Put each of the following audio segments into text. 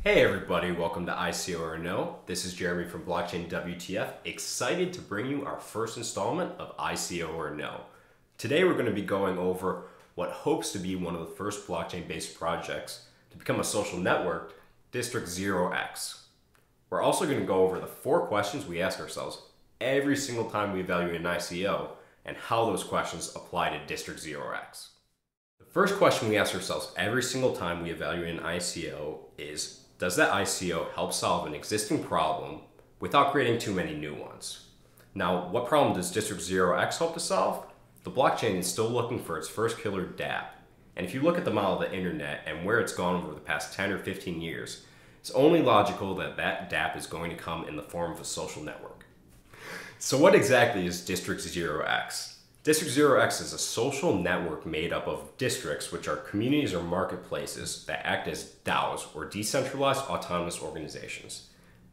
Hey everybody, welcome to ICO or No. This is Jeremy from Blockchain.wtf, excited to bring you our first installment of ICO or No. Today we're going to be going over what hopes to be one of the first blockchain-based projects to become a social network, District0x. We're also going to go over the 4 questions we ask ourselves every single time we evaluate an ICO and how those questions apply to District0x. The first question we ask ourselves every single time we evaluate an ICO is, does that ICO help solve an existing problem without creating too many new ones? Now, what problem does District0x hope to solve? The blockchain is still looking for its first killer dApp. And if you look at the model of the internet and where it's gone over the past 10 or 15 years, it's only logical that that dApp is going to come in the form of a social network. So what exactly is District0x? District0x is a social network made up of districts, which are communities or marketplaces that act as DAOs, or decentralized autonomous organizations.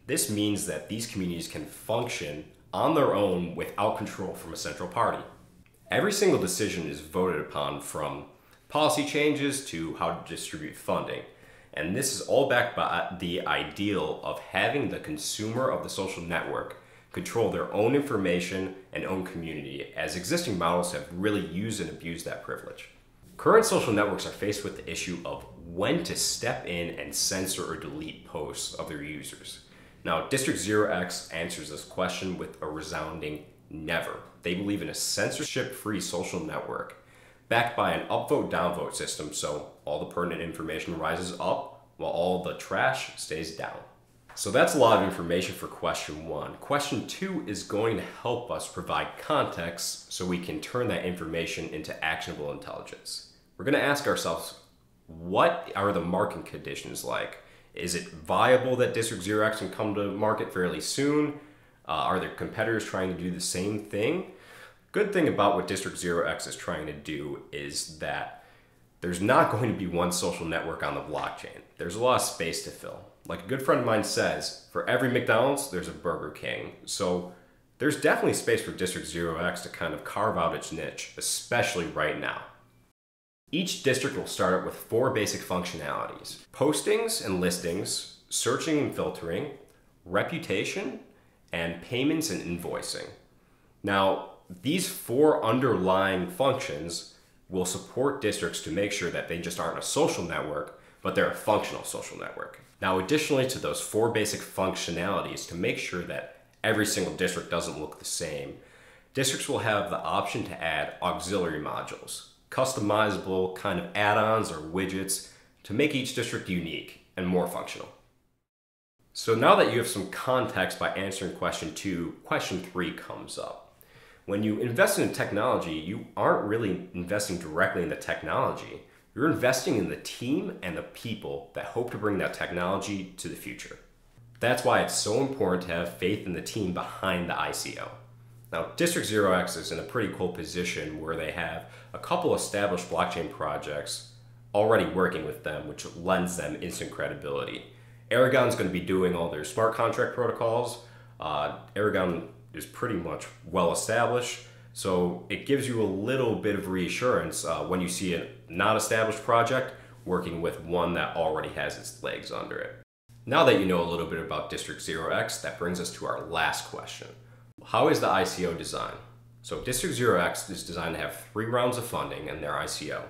This means that these communities can function on their own without control from a central party. Every single decision is voted upon, from policy changes to how to distribute funding. And this is all backed by the ideal of having the consumer of the social network control their own information and own community, as existing models have really used and abused that privilege. Current social networks are faced with the issue of when to step in and censor or delete posts of their users. Now, District0x answers this question with a resounding never. They believe in a censorship-free social network backed by an upvote downvote system, so all the pertinent information rises up while all the trash stays down. So that's a lot of information for question 1. Question 2 is going to help us provide context so we can turn that information into actionable intelligence. We're going to ask ourselves, what are the market conditions like? Is it viable that District0x can come to market fairly soon? Are there competitors trying to do the same thing? Good thing about what District0x is trying to do is that there's not going to be one social network on the blockchain. There's a lot of space to fill. Like a good friend of mine says, for every McDonald's, there's a Burger King. So there's definitely space for District0x to kind of carve out its niche, especially right now. Each district will start out with 4 basic functionalities: postings and listings, searching and filtering, reputation, and payments and invoicing. Now, these 4 underlying functions will support districts to make sure that they just aren't a social network, but they're a functional social network. Now, additionally to those 4 basic functionalities, to make sure that every single district doesn't look the same, districts will have the option to add auxiliary modules, customizable kind of add-ons or widgets to make each district unique and more functional. So now that you have some context by answering question 2, question 3 comes up. When you invest in technology, you aren't really investing directly in the technology. You're investing in the team and the people that hope to bring that technology to the future. That's why it's so important to have faith in the team behind the ICO. Now, District0x is in a pretty cool position where they have a couple established blockchain projects already working with them, which lends them instant credibility. Aragon's going to be doing all their smart contract protocols. Aragon is pretty much well established. So it gives you a little bit of reassurance when you see a not established project working with one that already has its legs under it. Now that you know a little bit about District0x, that brings us to our last question. How is the ICO designed? So District0x is designed to have 3 rounds of funding in their ICO.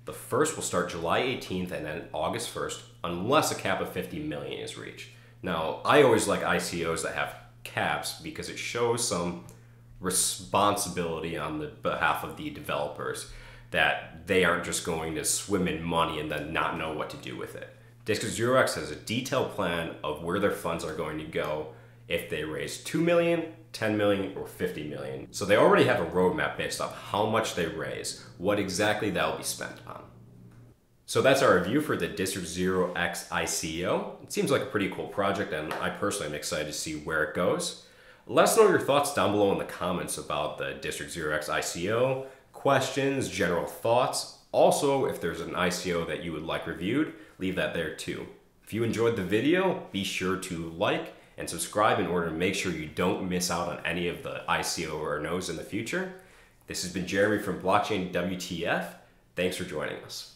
The first will start July 18th and then August 1st, unless a cap of 50 million is reached. Now, I always like ICOs that have caps because it shows some responsibility on the behalf of the developers, that they aren't just going to swim in money and then not know what to do with it. District0x has a detailed plan of where their funds are going to go if they raise 2 million, 10 million, or 50 million. So they already have a roadmap based off how much they raise, what exactly that will be spent on. So that's our review for the District0x ICO. It seems like a pretty cool project, and I personally am excited to see where it goes. Let us know your thoughts down below in the comments about the District0x ICO, questions, general thoughts. Also, if there's an ICO that you would like reviewed, leave that there too. If you enjoyed the video, be sure to like and subscribe in order to make sure you don't miss out on any of the ICO or No's in the future. This has been Jeremy from Blockchain.wtf. Thanks for joining us.